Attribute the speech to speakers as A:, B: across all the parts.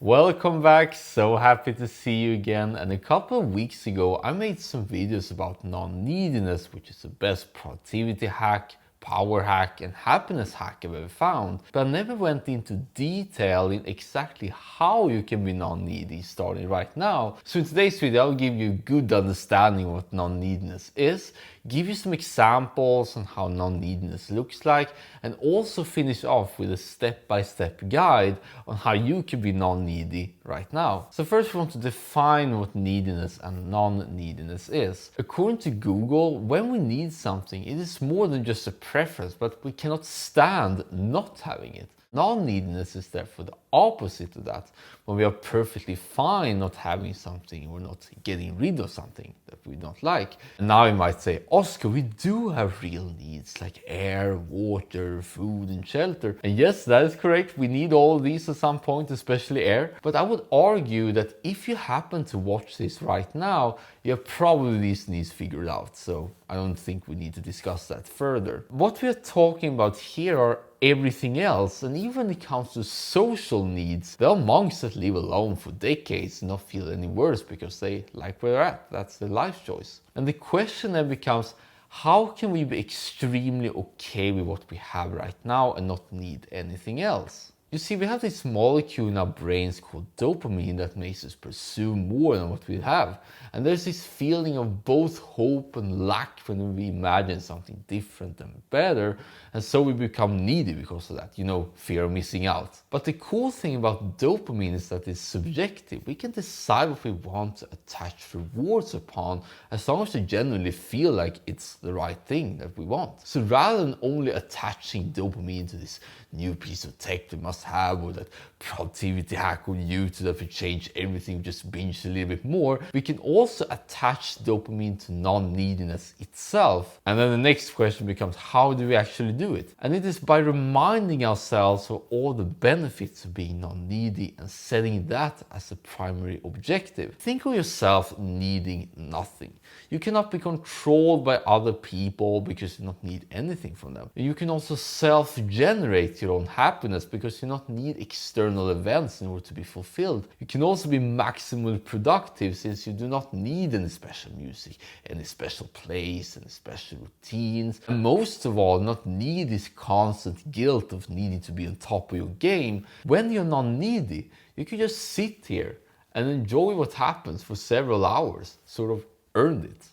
A: Welcome back, so happy to see you again. And a couple of weeks ago I made some videos about non-neediness, which is the best productivity hack, power hack and happiness hack I've ever found. But I never went into detail in exactly how you can be non-needy starting right now. So in today's video I'll give you a good understanding of what non-neediness is, give you some examples on how non-neediness looks like, and also finish off with a step-by-step guide on how you can be non-needy right now. So first we want to define what neediness and non-neediness is. According to Google, when we need something, it is more than just a preference, but we cannot stand not having it. Non-neediness is therefore the opposite of that, when we are perfectly fine not having something or not getting rid of something that we don't like. And now you might say, Oscar, we do have real needs like air, water, food and shelter. And yes, that is correct. We need all of these at some point, especially air. But I would argue that if you happen to watch this right now, you have probably these needs figured out. So I don't think we need to discuss that further. What we are talking about here are everything else, and even when it comes to social needs, there are monks that live alone for decades and not feel any worse because they like where they're at. That's their life choice. And the question then becomes, how can we be extremely okay with what we have right now and not need anything else? You see, we have this molecule in our brains called dopamine that makes us pursue more than what we have. And there's this feeling of both hope and lack when we imagine something different and better. And so we become needy because of that, fear of missing out. But the cool thing about dopamine is that it's subjective. We can decide what we want to attach rewards upon as long as we genuinely feel like it's the right thing that we want. So rather than only attaching dopamine to this new piece of tech we must have, or that productivity hack on YouTube that we change everything, just binge a little bit more, we can also attach dopamine to non-neediness itself. And then the next question becomes, how do we actually do it? And it is by reminding ourselves of all the benefits of being non-needy and setting that as a primary objective. Think of yourself needing nothing. You cannot be controlled by other people because you don't need anything from them. You can also self-generate your own happiness because you don't need external events in order to be fulfilled. You can also be maximally productive since you do not need any special music, any special place, any special routines. And most of all, not need this constant guilt of needing to be on top of your game. When you're non-needy, you can just sit here and enjoy what happens for several hours, sort of earned it.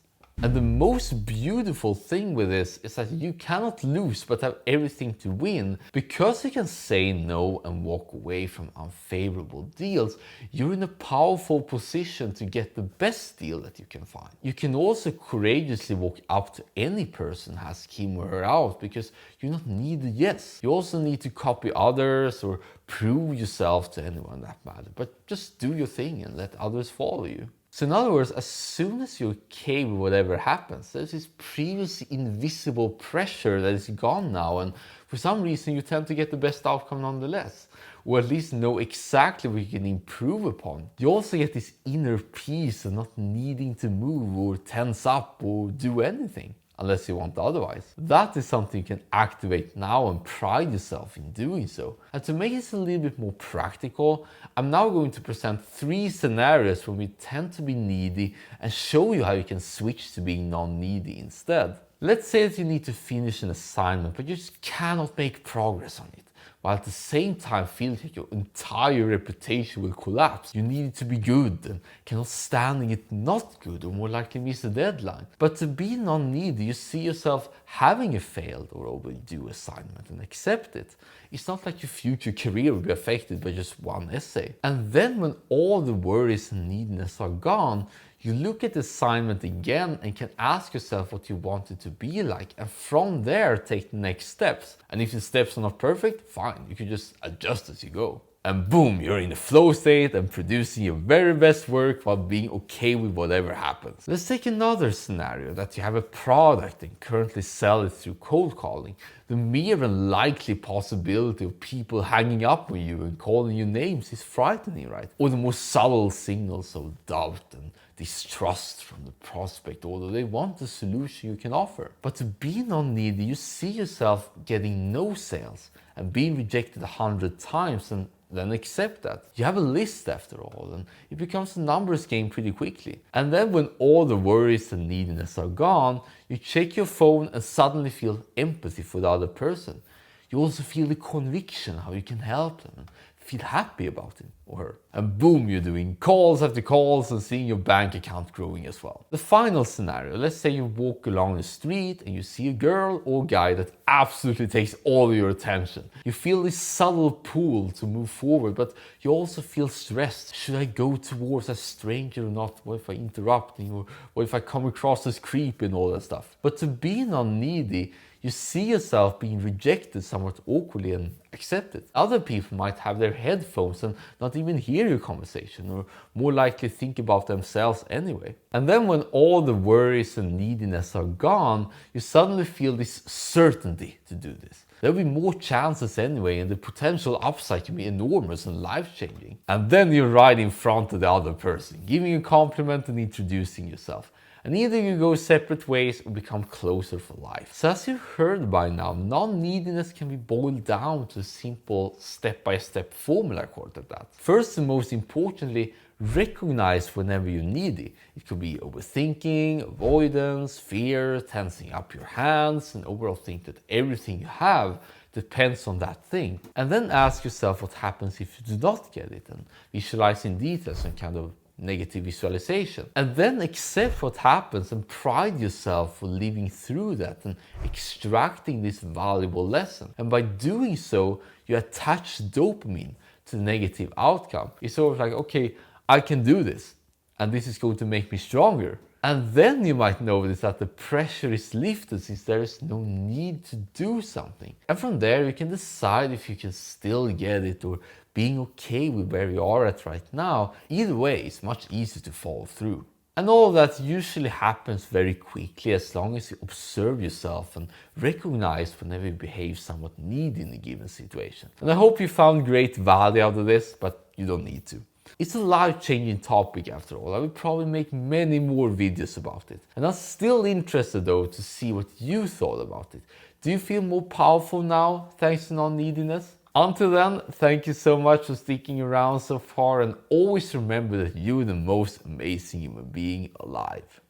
A: And the most beautiful thing with this is that you cannot lose but have everything to win. Because you can say no and walk away from unfavorable deals, you're in a powerful position to get the best deal that you can find. You can also courageously walk up to any person, ask him or her out, because you don't need a yes. You also need to copy others or prove yourself to anyone that matter, but just do your thing and let others follow you. So in other words, as soon as you're okay with whatever happens, there's this previously invisible pressure that is gone now, and for some reason you tend to get the best outcome nonetheless, or at least know exactly what you can improve upon. You also get this inner peace of not needing to move or tense up or do anything, unless you want otherwise. That is something you can activate now and pride yourself in doing so. And to make this a little bit more practical, I'm now going to present 3 scenarios where we tend to be needy and show you how you can switch to being non-needy instead. Let's say that you need to finish an assignment, but you just cannot make progress on it, while at the same time feeling like your entire reputation will collapse. You need it to be good and cannot stand it not good, or more likely miss the deadline. But to be non-needy, you see yourself having a failed or overdue assignment and accept it. It's not like your future career will be affected by just one essay. And then when all the worries and neediness are gone, you look at the assignment again and can ask yourself what you want it to be like, and from there take the next steps. And if the steps are not perfect, fine, you can just adjust as you go. And boom, you're in the flow state and producing your very best work while being okay with whatever happens. Let's take another scenario, that you have a product and currently sell it through cold calling. The mere and likely possibility of people hanging up on you and calling you names is frightening, right? Or the more subtle signals of doubt and distrust from the prospect, although they want the solution you can offer. But to be non-needy, you see yourself getting no sales and being rejected 100 times and then accept that. You have a list after all, and it becomes a numbers game pretty quickly. And then when all the worries and neediness are gone, you check your phone and suddenly feel empathy for the other person. You also feel the conviction how you can help them and feel happy about him or her. And boom, you're doing calls after calls and seeing your bank account growing as well. The final scenario, let's say you walk along the street and you see a girl or guy that absolutely takes all your attention. You feel this subtle pull to move forward, but you also feel stressed. Should I go towards a stranger or not? What if I interrupt him? Or what if I come across as creepy and all that stuff? But to be non-needy, you see yourself being rejected somewhat awkwardly and accepted. Other people might have their headphones and not even hear your conversation, or more likely think about themselves anyway. And then when all the worries and neediness are gone, you suddenly feel this certainty to do this. There'll be more chances anyway, and the potential upside can be enormous and life-changing. And then you're right in front of the other person, giving a compliment and introducing yourself. And either you go separate ways or become closer for life. So as you've heard by now, non-neediness can be boiled down to a simple step-by-step formula according to that. First and most importantly, recognize whenever you're needy. It could be overthinking, avoidance, fear, tensing up your hands, and overall think that everything you have depends on that thing. And then ask yourself what happens if you do not get it, and visualize in detail some kind of negative visualization. And then accept what happens and pride yourself for living through that and extracting this valuable lesson. And by doing so, you attach dopamine to the negative outcome. It's sort of like, okay, I can do this, and this is going to make me stronger. And then you might notice that the pressure is lifted since there is no need to do something. And from there you can decide if you can still get it or being okay with where you are at right now. Either way, it's much easier to follow through. And all of that usually happens very quickly as long as you observe yourself and recognize whenever you behave somewhat needy in a given situation. And I hope you found great value out of this, but you don't need to. It's a life-changing topic after all. I will probably make many more videos about it. And I'm still interested though to see what you thought about it. Do you feel more powerful now thanks to non-neediness? Until then, thank you so much for sticking around so far, and always remember that you're the most amazing human being alive.